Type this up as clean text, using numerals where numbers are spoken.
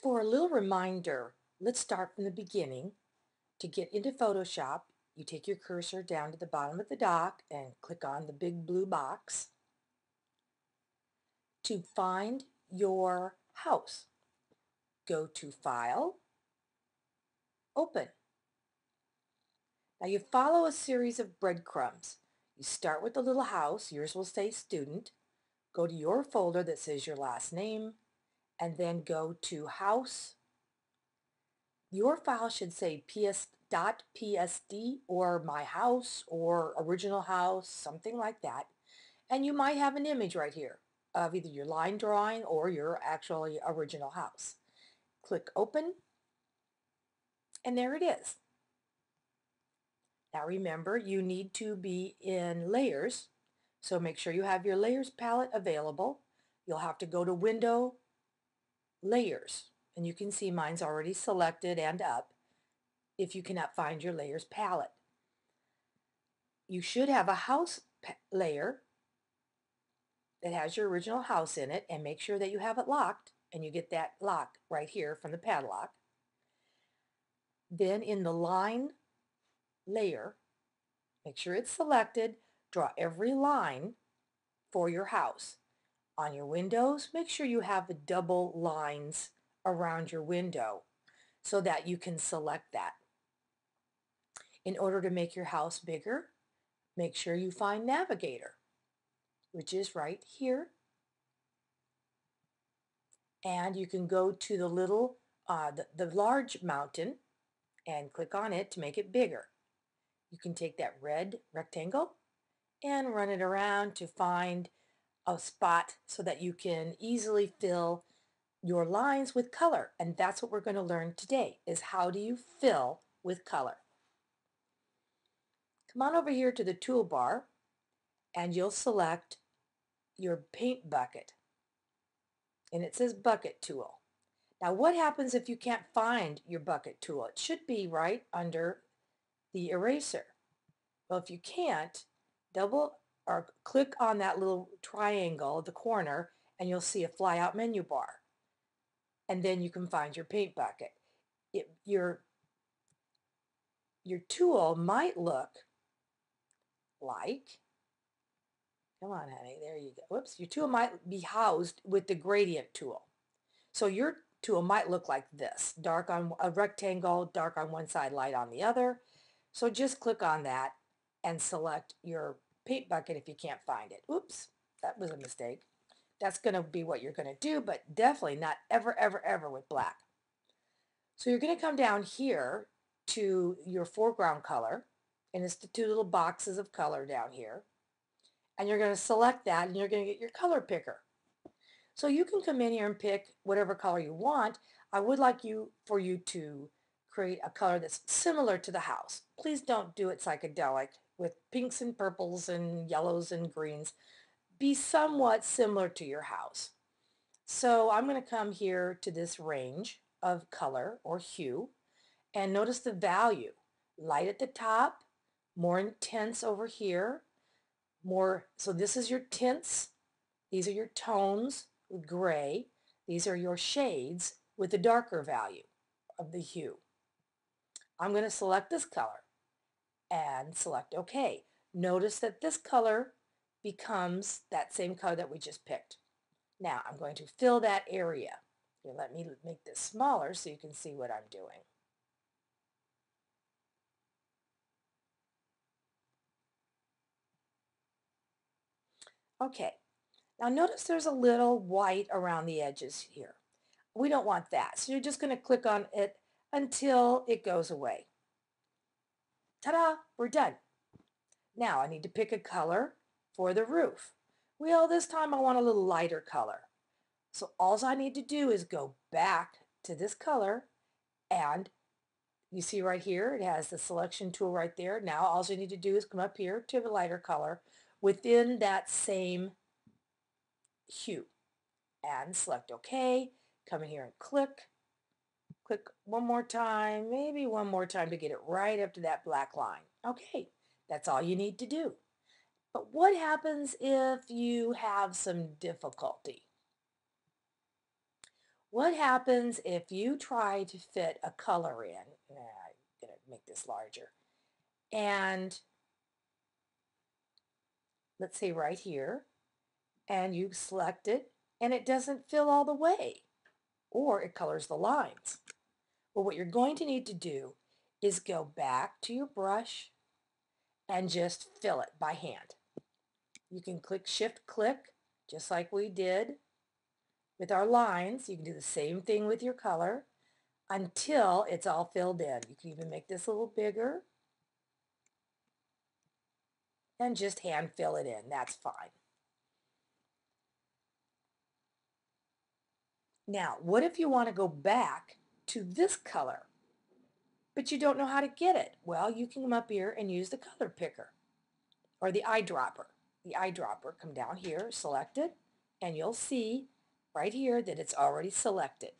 For a little reminder, let's start from the beginning. To get into Photoshop, you take your cursor down to the bottom of the dock and click on the big blue box. To find your house, go to File, Open. Now you follow a series of breadcrumbs. You start with the little house, yours will say student, go to your folder that says your last name, and then go to House. Your file should say ps.psd or my house or original house, something like that. And you might have an image right here of either your line drawing or your actually original house. Click open, and there it is. Now remember, you need to be in layers, so make sure you have your layers palette available. You'll have to go to Window, Layers, and you can see mine's already selected and up if you cannot find your layers palette. You should have a house layer that has your original house in it, and make sure that you have it locked, and you get that lock right here from the padlock. Then in the line layer, make sure it's selected, draw every line for your house. On your windows, make sure you have the double lines around your window so that you can select that. In order to make your house bigger, make sure you find Navigator, which is right here. And you can go to the little, the large mountain and click on it to make it bigger. You can take that red rectangle and run it around to find a spot so that you can easily fill your lines with color. And that's what we're going to learn today, is how do you fill with color. Come on over here to the toolbar and you'll select your paint bucket. And it says bucket tool. Now what happens if you can't find your bucket tool? It should be right under the eraser. Well, if you can't, double or click on that little triangle at the corner and you'll see a fly-out menu bar. And then you can find your paint bucket. Your tool might look like, come on honey, there you go. Whoops, your tool might be housed with the gradient tool. So your tool might look like this, dark on a rectangle, dark on one side, light on the other. So just click on that and select your paint bucket if you can't find it. Oops, that was a mistake. That's going to be what you're going to do, but definitely not ever, ever, ever with black. So you're going to come down here to your foreground color, and it's the two little boxes of color down here. And you're going to select that, and you're going to get your color picker. So you can come in here and pick whatever color you want. I would like for you to create a color that's similar to the house. Please don't do it psychedelic with pinks and purples and yellows and greens. Be somewhat similar to your house. So I'm going to come here to this range of color or hue and notice the value. Light at the top, more intense over here, more, so this is your tints, these are your tones with gray, these are your shades with the darker value of the hue. I'm going to select this color and select OK. Notice that this color becomes that same color that we just picked. Now I'm going to fill that area. Here, let me make this smaller so you can see what I'm doing. Okay, now notice there's a little white around the edges here. We don't want that, so you're just going to click on it until it goes away. Ta-da, we're done. Now I need to pick a color for the roof. Well, this time I want a little lighter color. So all I need to do is go back to this color, and you see right here it has the selection tool right there. Now all you need to do is come up here to the lighter color within that same hue and select OK. Come in here and click. Click one more time, maybe one more time to get it right up to that black line. Okay, that's all you need to do. But what happens if you have some difficulty? What happens if you try to fit a color in? I'm going to make this larger. And let's say right here, and you select it, and it doesn't fill all the way, or it colors the lines. Well, what you're going to need to do is go back to your brush and just fill it by hand. You can click Shift Click, just like we did with our lines. You can do the same thing with your color until it's all filled in. You can even make this a little bigger and just hand fill it in. That's fine. Now, what if you want to go back to this color, but you don't know how to get it? Well, you can come up here and use the color picker or the eyedropper. The eyedropper, come down here, select it, and you'll see right here that it's already selected.